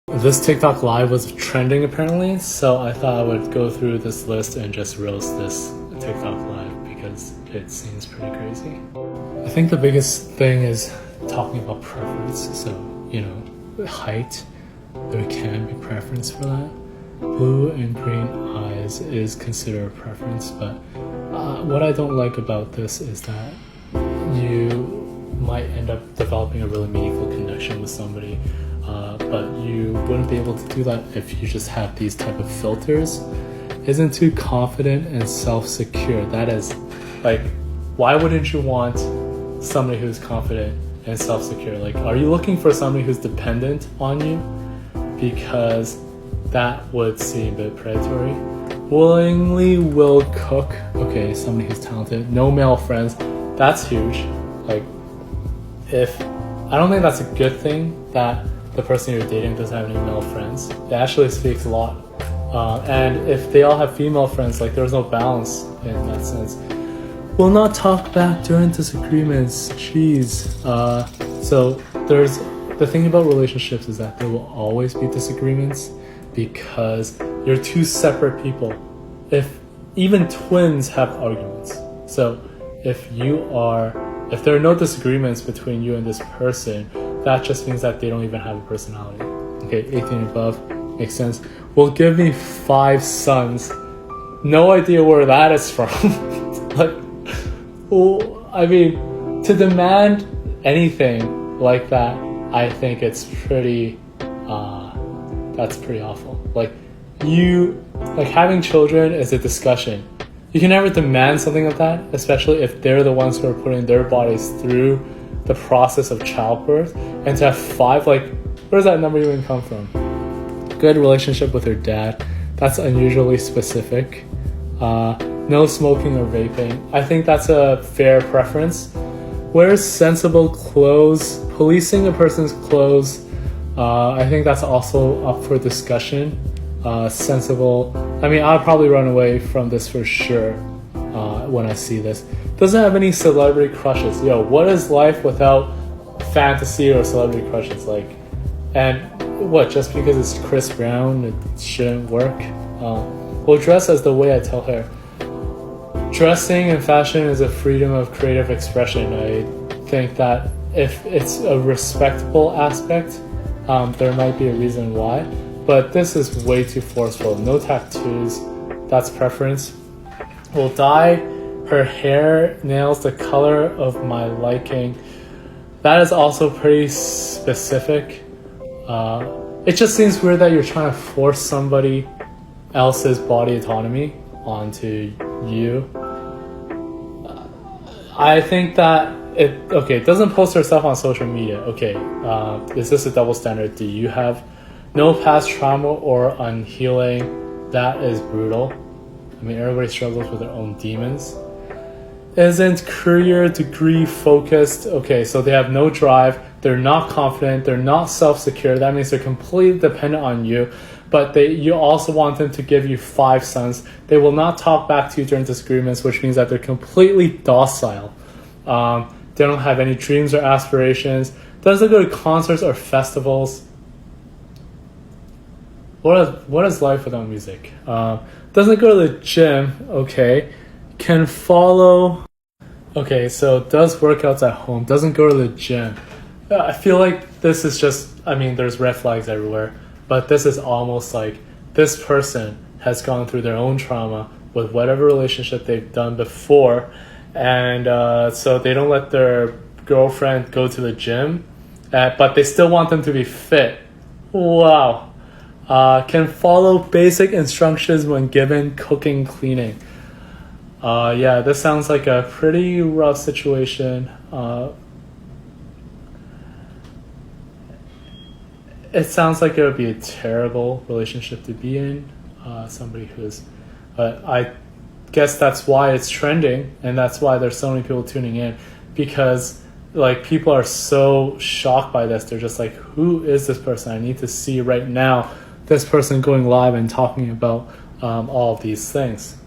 This TikTok live was trending apparently, so I thought I would go through this list and just roast this TikTok live because it seems pretty crazy. I think the biggest thing is talking about preference. So, height, there can be preference for that. Blue and green eyes is considered a preference, but what I don't like about this is that you might end up developing a really meaningful connection with somebody, but you wouldn't be able to do that if you just have these type of filters. Isn't too confident and self-secure. That is, like, why wouldn't you want somebody who's confident and self-secure? Like, are you looking for somebody who's dependent on you? Because that would seem a bit predatory. Willingly will cook. Okay, somebody who's talented. No male friends. That's huge. Like, I don't think that's a good thing that the person you're dating doesn't have any male friends. It actually speaks a lot. And if they all have female friends, like, there's no balance in that sense. Will not talk back during disagreements. Jeez. So there's the thing about relationships is that there will always be disagreements because you're two separate people. If even twins have arguments. So if there are no disagreements between you and this person, that just means that they don't even have a personality. Okay, 18 and above, makes sense. Will give me 5 sons. No idea where that is from. Like, well, I mean, to demand anything like that, I think it's pretty, that's pretty awful. Like, having children is a discussion. You can never demand something like that, especially if they're the ones who are putting their bodies through the process of childbirth. And to have 5, like, where does that number even come from? Good relationship with your dad. That's unusually specific. No smoking or vaping. I think that's a fair preference. Wears sensible clothes. Policing a person's clothes. I think that's also up for discussion. Sensible. I mean, I'll probably run away from this for sure when I see this. Doesn't have any celebrity crushes. Yo, what is life without fantasy or celebrity crushes? Like, and what, just because it's Chris Brown, it shouldn't work? Will dress as the way I tell her. Dressing and fashion is a freedom of creative expression. I think that if it's a respectable aspect, there might be a reason why. But this is way too forceful. No tattoos. That's preference. Will dye her hair, nails the color of my liking. That is also pretty specific. It just seems weird that you're trying to force somebody else's body autonomy onto you. I think that it doesn't post herself on social media. Okay, is this a double standard? Do you have no past trauma or unhealing? That is brutal. I mean, everybody struggles with their own demons. Isn't career degree focused? Okay, so they have no drive. They're not confident. They're not self-secure. That means they're completely dependent on you. But you also want them to give you 5 sons. They will not talk back to you during disagreements, which means that they're completely docile. They don't have any dreams or aspirations. Doesn't go to concerts or festivals. What is life without music? Doesn't go to the gym. Okay. Can follow. Okay, so does workouts at home. Doesn't go to the gym. I feel like this is just, I mean, there's red flags everywhere. But this is almost like this person has gone through their own trauma with whatever relationship they've done before. And so they don't let their girlfriend go to the gym. But they still want them to be fit. Wow. Can follow basic instructions when given cooking, cleaning. Yeah, this sounds like a pretty rough situation. It sounds like it would be a terrible relationship to be in. Somebody who's, I guess that's why it's trending, and that's why there's so many people tuning in, because like people are so shocked by this. They're just like, who is this person? I need to see right now this person going live and talking about all of these things.